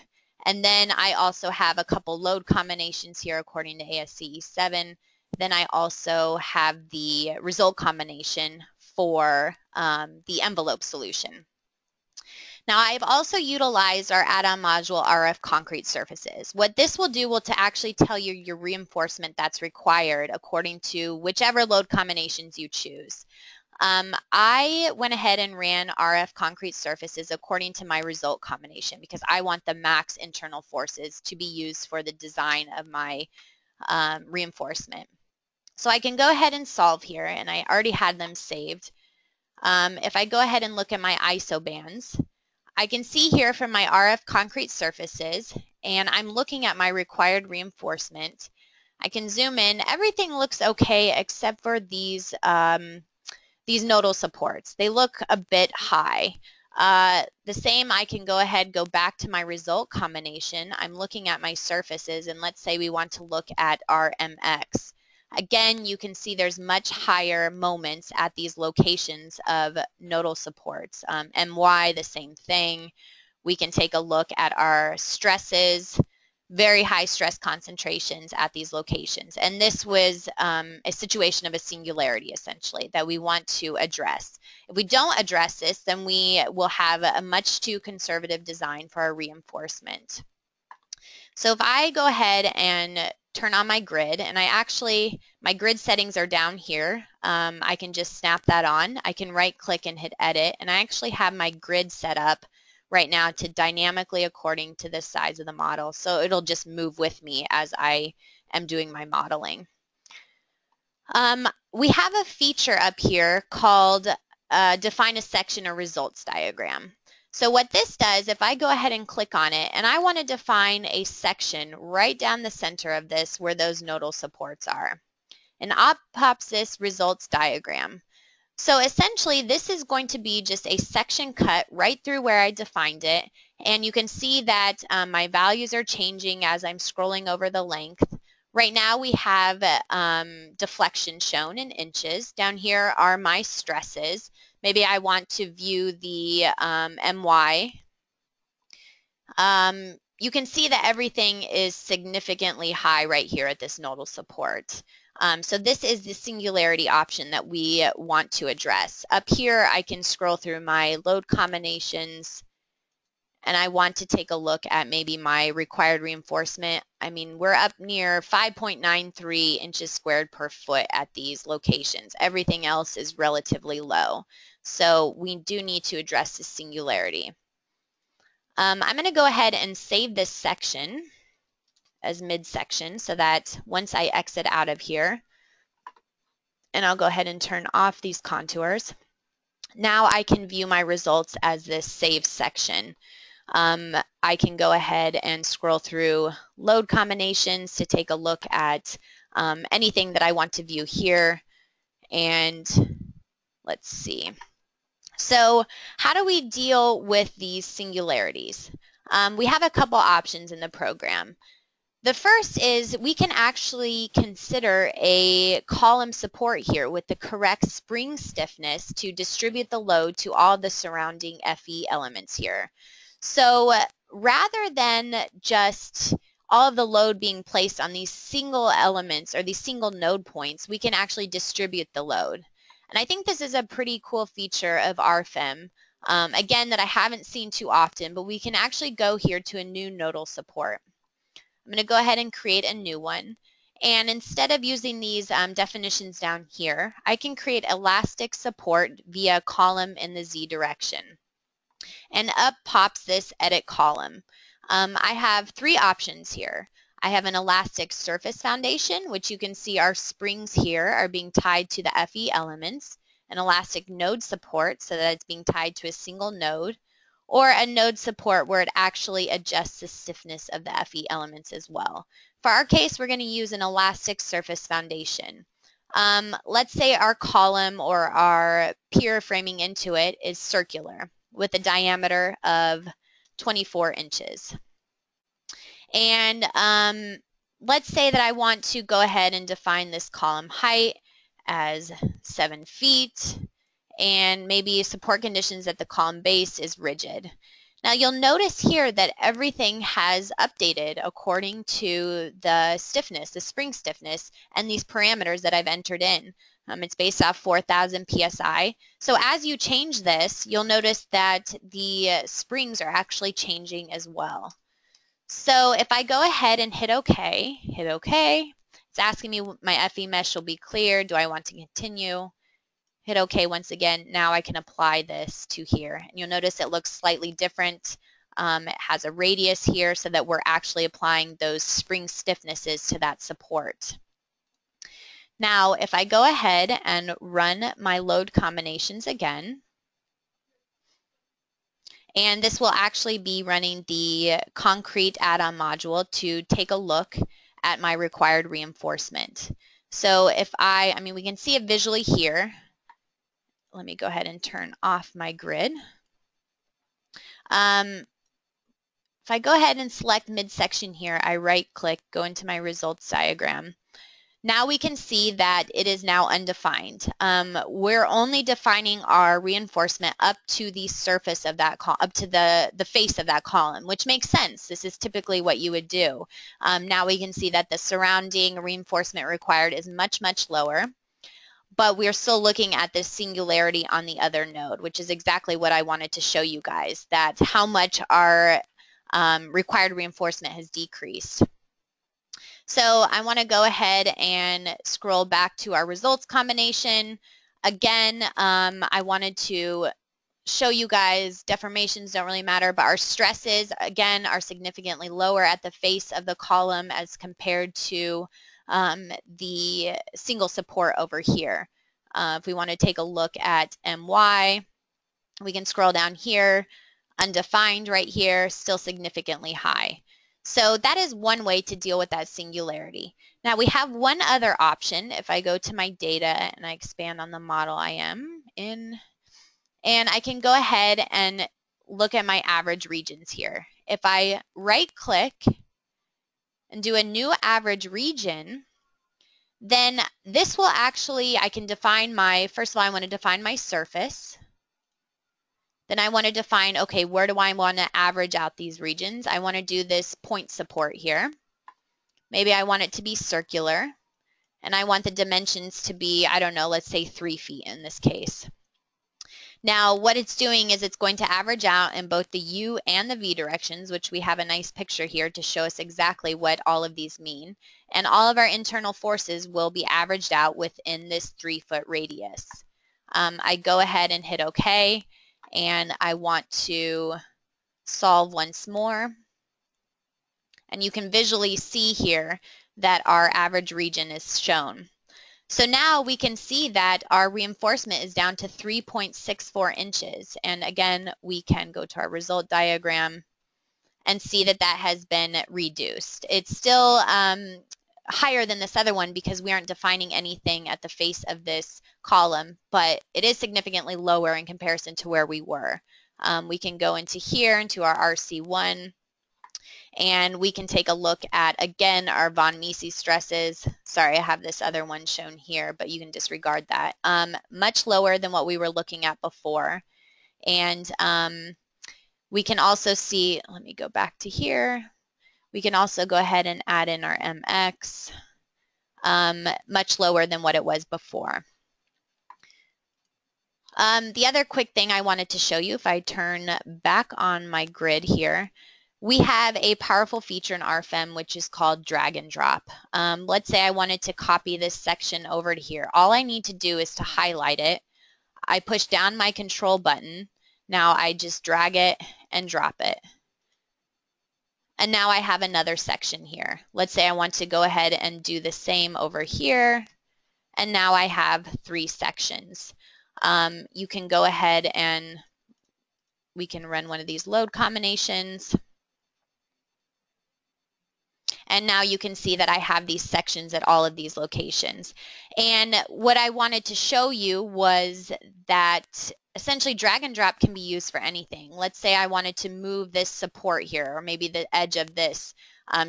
And then I also have a couple load combinations here according to ASCE 7. Then I also have the result combination for the envelope solution. Now I've also utilized our add-on module RF concrete surfaces. What this will do will to actually tell you your reinforcement that's required according to whichever load combinations you choose. I went ahead and ran RF concrete surfaces according to my result combination because I want the max internal forces to be used for the design of my reinforcement. So I can go ahead and solve here, and I already had them saved. If I go ahead and look at my ISO bands, I can see here from my RF concrete surfaces, and I'm looking at my required reinforcement. I can zoom in. Everything looks okay except for these nodal supports. They look a bit high. The same, I can go ahead, go back to my result combination. I'm looking at my surfaces, and let's say we want to look at our MX. Again, you can see there's much higher moments at these locations of nodal supports. MY, the same thing. We can take a look at our stresses, very high stress concentrations at these locations. And this was a situation of a singularity, essentially, that we want to address. If we don't address this, then we will have a much too conservative design for our reinforcement. So if I go ahead and turn on my grid, and my grid settings are down here. I can just snap that on. I can right click and hit edit, and I actually have my grid set up right now to dynamically according to the size of the model. So it'll just move with me as I am doing my modeling. We have a feature up here called define a section or results diagram. So what this does, if I go ahead and click on it, and I want to define a section right down the center of this where those nodal supports are, and up pops this results diagram. So essentially, this is going to be just a section cut right through where I defined it, and you can see that my values are changing as I'm scrolling over the length. Right now we have deflection shown in inches. Down here are my stresses. Maybe I want to view the MY. You can see that everything is significantly high right here at this nodal support. So this is the singularity option that we want to address. Up here, I can scroll through my load combinations, and I want to take a look at maybe my required reinforcement. I mean, we're up near 5.93 inches squared per foot at these locations. Everything else is relatively low. So we do need to address the singularity. I'm going to go ahead and save this section as midsection so that once I exit out of here, and I'll go ahead and turn off these contours, now I can view my results as this save section. I can go ahead and scroll through load combinations to take a look at anything that I want to view here. And let's see. So how do we deal with these singularities? We have a couple options in the program. The first is we can actually consider a column support here with the correct spring stiffness to distribute the load to all the surrounding FE elements here. So rather than just all of the load being placed on these single elements or these single node points, we can actually distribute the load. And I think this is a pretty cool feature of RFEM, again, that I haven't seen too often, but we can actually go here to a new nodal support. I'm going to go ahead and create a new one. And instead of using these definitions down here, I can create elastic support via column in the Z direction. And up pops this edit column. I have three options here. I have an elastic surface foundation, which you can see our springs here are being tied to the FE elements, an elastic node support so that it's being tied to a single node, or a node support where it actually adjusts the stiffness of the FE elements as well. For our case, we're going to use an elastic surface foundation. Let's say our column or our pier framing into it is circular with a diameter of 24 inches. And let's say that I want to go ahead and define this column height as 7 feet, and maybe support conditions at the column base is rigid. Now you'll notice here that everything has updated according to the stiffness, the spring stiffness, and these parameters that I've entered in. It's based off 4,000 PSI. So as you change this, you'll notice that the springs are actually changing as well. So if I go ahead and hit OK, it's asking me my FE mesh will be clear. Do I want to continue? Hit OK once again. Now I can apply this to here. And you'll notice it looks slightly different. It has a radius here so that we're actually applying those spring stiffnesses to that support. Now, if I go ahead and run my load combinations again, and this will actually be running the concrete add-on module to take a look at my required reinforcement. So if I mean, we can see it visually here. Let me go ahead and turn off my grid. If I go ahead and select midsection here, I right-click, go into my results diagram. Now we can see that it is now undefined. We're only defining our reinforcement up to the surface of that column, up to the face of that column, which makes sense. This is typically what you would do. Now we can see that the surrounding reinforcement required is much, much lower, but we're still looking at this singularity on the other node, which is exactly what I wanted to show you guys, that how much our required reinforcement has decreased. So I want to go ahead and scroll back to our results combination. Again, I wanted to show you guys deformations don't really matter, but our stresses, again, are significantly lower at the face of the column as compared to the single support over here. If we want to take a look at MY, we can scroll down here. undefined right here, still significantly high. So that is one way to deal with that singularity. Now we have one other option. If I go to my data and I expand on the model I am in, and I can go ahead and look at my average regions here. If I right click and do a new average region, then this will actually, I can define my, first of all, I want to define my surface. Then I want to define, okay, where do I want to average out these regions? I want to do this point support here. Maybe I want it to be circular, and I want the dimensions to be, I don't know, let's say 3 feet in this case. Now, what it's doing is it's going to average out in both the U and the V directions, which we have a nice picture here to show us exactly what all of these mean. And all of our internal forces will be averaged out within this 3-foot radius. I go ahead and hit OK, and I want to solve once more. And you can visually see here that our average region is shown. So now we can see that our reinforcement is down to 3.64 inches. And again, we can go to our result diagram and see that that has been reduced. It's still higher than this other one because we aren't defining anything at the face of this column, but it is significantly lower in comparison to where we were. We can go into here, into our RC1, and we can take a look at, again, our von Mises stresses. Sorry, I have this other one shown here, but you can disregard that. Much lower than what we were looking at before. And we can also see, let me go back to here. We can also go ahead and add in our MX, much lower than what it was before. The other quick thing I wanted to show you, if I turn back on my grid here, we have a powerful feature in RFEM which is called drag and drop. Let's say I wanted to copy this section over to here. All I need to do is to highlight it. I push down my control button. Now I just drag it and drop it. And now I have another section here. Let's say I want to go ahead and do the same over here. And now I have 3 sections. You can go ahead and we can run one of these load combinations. And now you can see that I have these sections at all of these locations. And what I wanted to show you was that essentially drag and drop can be used for anything. Let's say I wanted to move this support here, or maybe the edge of this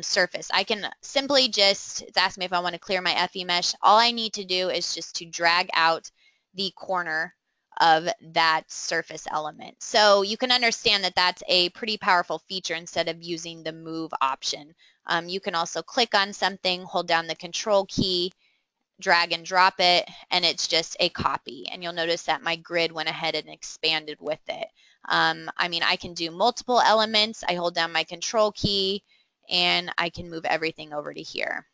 surface. I can simply just, it's asking me if I want to clear my FE mesh. All I need to do is just to drag out the corner of that surface element. So you can understand that that's a pretty powerful feature instead of using the move option. You can also click on something, hold down the control key, drag and drop it, and it's just a copy. And you'll notice that my grid went ahead and expanded with it. I mean, I can do multiple elements. I hold down my control key, and I can move everything over to here.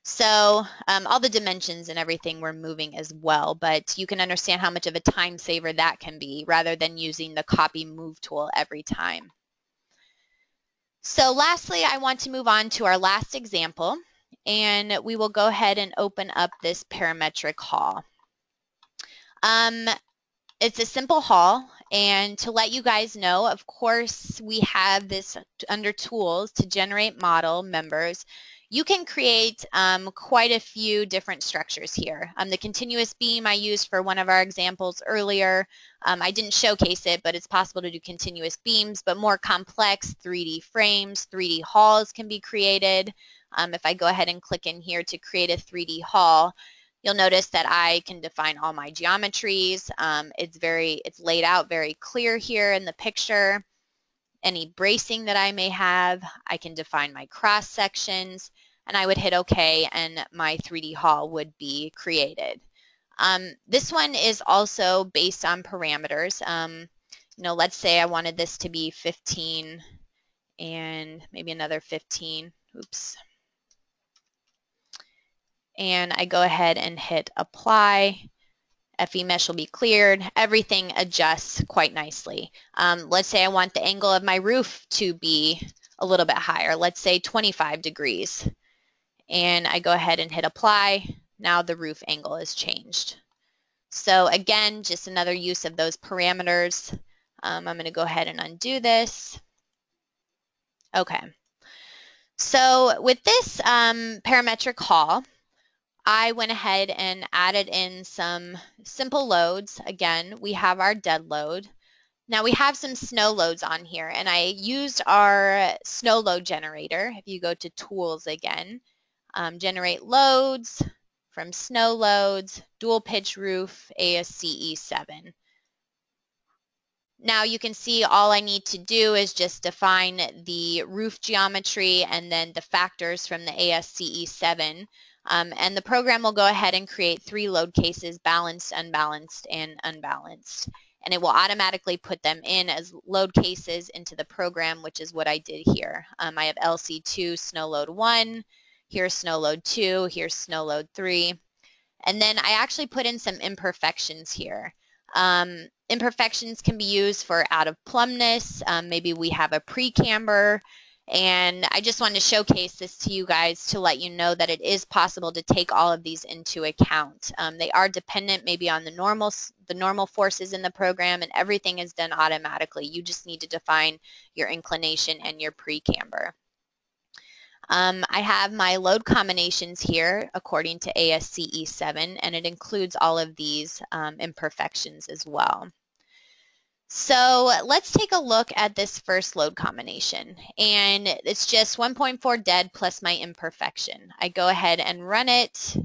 So all the dimensions and everything we're moving as well, but you can understand how much of a time saver that can be rather than using the copy move tool every time. So lastly, I want to move on to our last example, and we will go ahead and open up this parametric haul. It's a simple haul, and to let you guys know, of course, we have this under tools to generate model members. You can create quite a few different structures here. The continuous beam I used for one of our examples earlier. I didn't showcase it, but it's possible to do continuous beams, but more complex 3D frames, 3D hauls can be created. If I go ahead and click in here to create a 3D haul, you'll notice that I can define all my geometries. It's laid out very clear here in the picture. Any bracing that I may have, I can define my cross sections, and I would hit OK, and my 3D haul would be created. This one is also based on parameters. Let's say I wanted this to be 15 and maybe another 15. Oops. And I go ahead and hit apply. FE mesh will be cleared. Everything adjusts quite nicely. Let's say I want the angle of my roof to be a little bit higher. Let's say 25 degrees. And I go ahead and hit apply. Now the roof angle is changed. So again, just another use of those parameters. I'm going to go ahead and undo this. Okay. So with this parametric call, I went ahead and added in some simple loads. Again, we have our dead load. Now we have some snow loads on here, and I used our snow load generator. If you go to tools again, generate loads from snow loads, dual pitch roof, ASCE 7. Now you can see all I need to do is just define the roof geometry and then the factors from the ASCE 7. And the program will go ahead and create 3 load cases, balanced, unbalanced, and unbalanced. And it will automatically put them in as load cases into the program, which is what I did here. I have LC2 snow load 1, here's snow load 2, here's snow load 3. And then I actually put in some imperfections here. Imperfections can be used for out of plumbness. Maybe we have a pre-camber. And I just wanted to showcase this to you guys to let you know that it is possible to take all of these into account. They are dependent maybe on the normal forces in the program, and everything is done automatically. You just need to define your inclination and your pre-camber. I have my load combinations here according to ASCE 7, and it includes all of these imperfections as well. So let's take a look at this first load combination, and it's just 1.4 dead plus my imperfection. I go ahead and run it,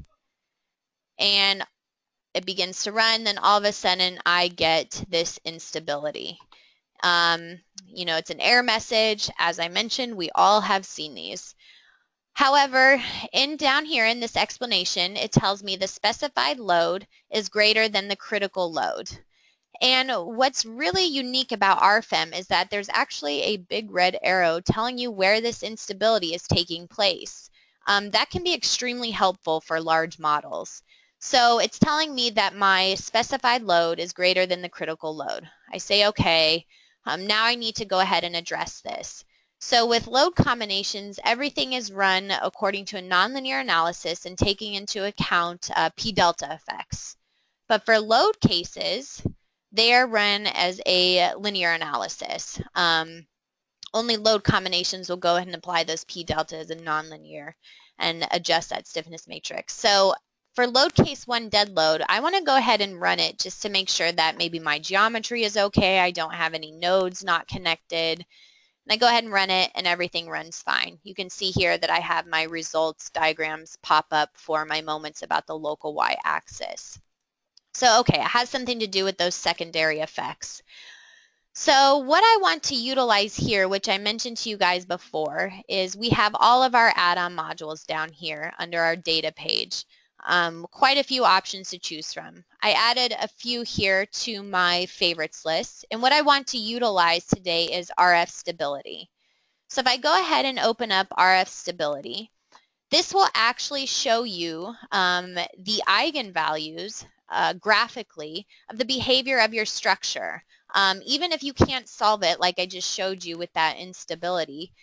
and it begins to run, then all of a sudden I get this instability. You know, it's an error message. As I mentioned, we all have seen these. However, down here in this explanation, it tells me the specified load is greater than the critical load. And what's really unique about RFEM is that there's actually a big red arrow telling you where this instability is taking place. That can be extremely helpful for large models. So it's telling me that my specified load is greater than the critical load. I say, okay, now I need to go ahead and address this. So with load combinations, everything is run according to a nonlinear analysis and taking into account P delta effects. But for load cases, they are run as a linear analysis. Only load combinations will go ahead and apply those P delta as a nonlinear and adjust that stiffness matrix. So for load case 1 dead load, I want to go ahead and run it just to make sure that maybe my geometry is okay, I don't have any nodes not connected. And I go ahead and run it, and everything runs fine. You can see here that I have my results diagrams pop up for my moments about the local y-axis. So, okay, it has something to do with those secondary effects. So what I want to utilize here, which I mentioned to you guys before, is we have all of our add-on modules down here under our data page. Quite a few options to choose from. I added a few here to my favorites list, and what I want to utilize today is RF stability. So if I go ahead and open up RF stability, this will actually show you the eigenvalues graphically of the behavior of your structure. Even if you can't solve it like I just showed you with that instability,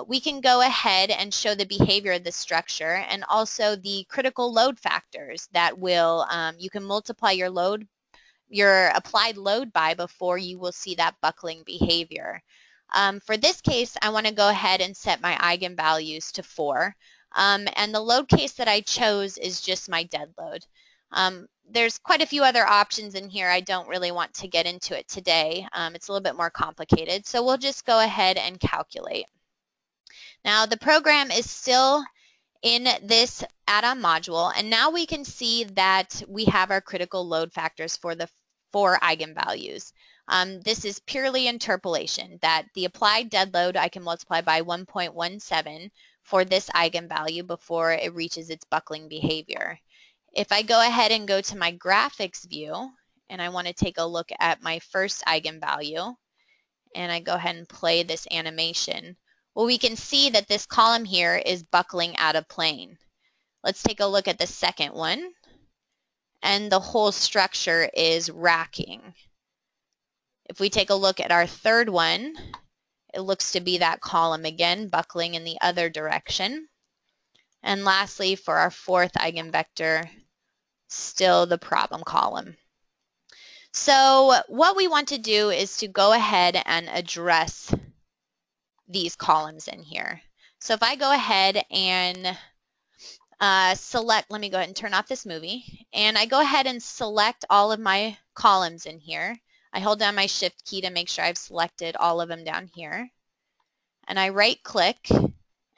we can go ahead and show the behavior of the structure and also the critical load factors that will, you can multiply your load, your applied load by before you will see that buckling behavior. For this case, I want to go ahead and set my eigenvalues to 4. And the load case that I chose is just my dead load. There's quite a few other options in here. I don't really want to get into it today. It's a little bit more complicated. So we'll just go ahead and calculate. Now the program is still in this add-on module, and now we can see that we have our critical load factors for the 4 eigenvalues. This is purely interpolation, that the applied dead load I can multiply by 1.17 for this eigenvalue before it reaches its buckling behavior. If I go ahead and go to my graphics view, and I want to take a look at my first eigenvalue, and I go ahead and play this animation, well, we can see that this column here is buckling out of plane. Let's take a look at the second one, and the whole structure is racking. If we take a look at our third one, it looks to be that column again, buckling in the other direction. And lastly, for our fourth eigenvector, still the problem column. So what we want to do is to go ahead and address these columns in here. So if I go ahead and select, let me go ahead and turn off this movie, and I go ahead and select all of my columns in here. I hold down my shift key to make sure I've selected all of them down here, and I right click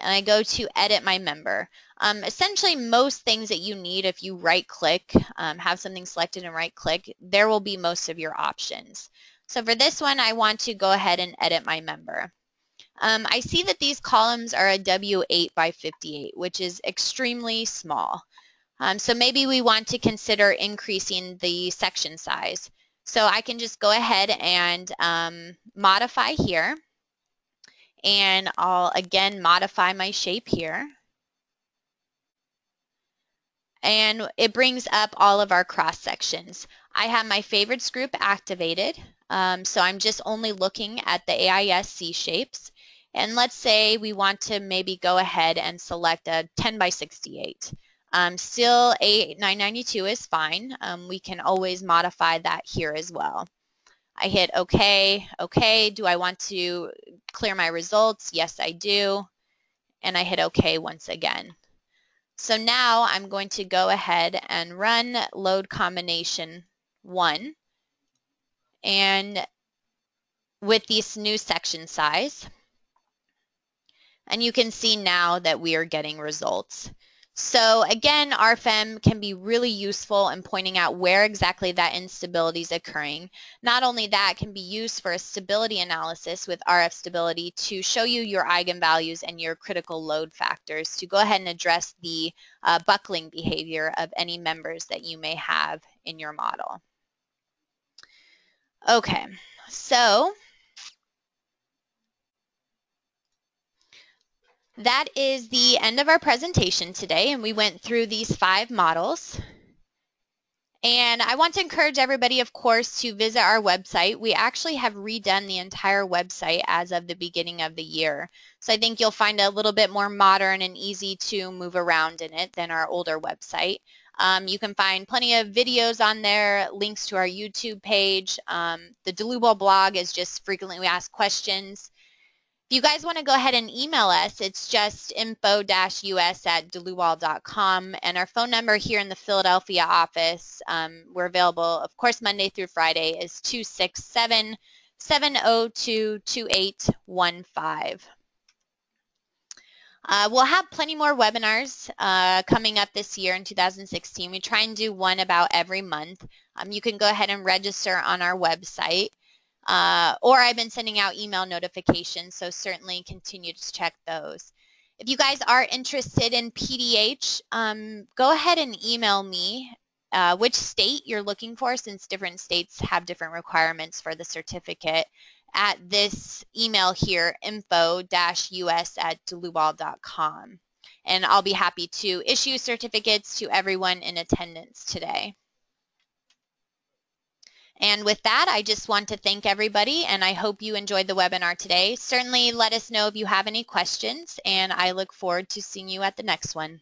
and I go to edit my member. Essentially most things that you need, if you right click, have something selected and right click, there will be most of your options. So for this one, I want to go ahead and edit my member. I see that these columns are a W8 by 58, which is extremely small. So maybe we want to consider increasing the section size. So I can just go ahead and modify here. And I'll again modify my shape here. And it brings up all of our cross sections. I have my favorites group activated. So I'm just only looking at the AISC shapes. And let's say we want to maybe go ahead and select a 10 by 68. Still A992 is fine. We can always modify that here as well. I hit OK. OK. Do I want to clear my results? Yes, I do. And I hit OK once again. So now I'm going to go ahead and run load combination 1. And with this new section size. And you can see now that we are getting results. So again, RFEM can be really useful in pointing out where exactly that instability is occurring. Not only that, it can be used for a stability analysis with RF stability to show you your eigenvalues and your critical load factors to go ahead and address the buckling behavior of any members that you may have in your model. Okay, so that is the end of our presentation today, and we went through these 5 models. And I want to encourage everybody, of course, to visit our website. We actually have redone the entire website as of the beginning of the year. So I think you'll find it a little bit more modern and easy to move around in it than our older website. You can find plenty of videos on there, links to our YouTube page. The Dlubal blog is just frequently asked questions. If you guys want to go ahead and email us, it's just info-us@dlubal.com, and our phone number here in the Philadelphia office, we're available, of course, Monday through Friday, is 267-702-2815. We'll have plenty more webinars coming up this year in 2016. We try and do one about every month. You can go ahead and register on our website. Or I've been sending out email notifications, so certainly continue to check those. If you guys are interested in PDH, go ahead and email me which state you're looking for, since different states have different requirements for the certificate, at this email here, info-us@dlubal.com. And I'll be happy to issue certificates to everyone in attendance today. And with that, I just want to thank everybody, and I hope you enjoyed the webinar today. Certainly let us know if you have any questions, and I look forward to seeing you at the next one.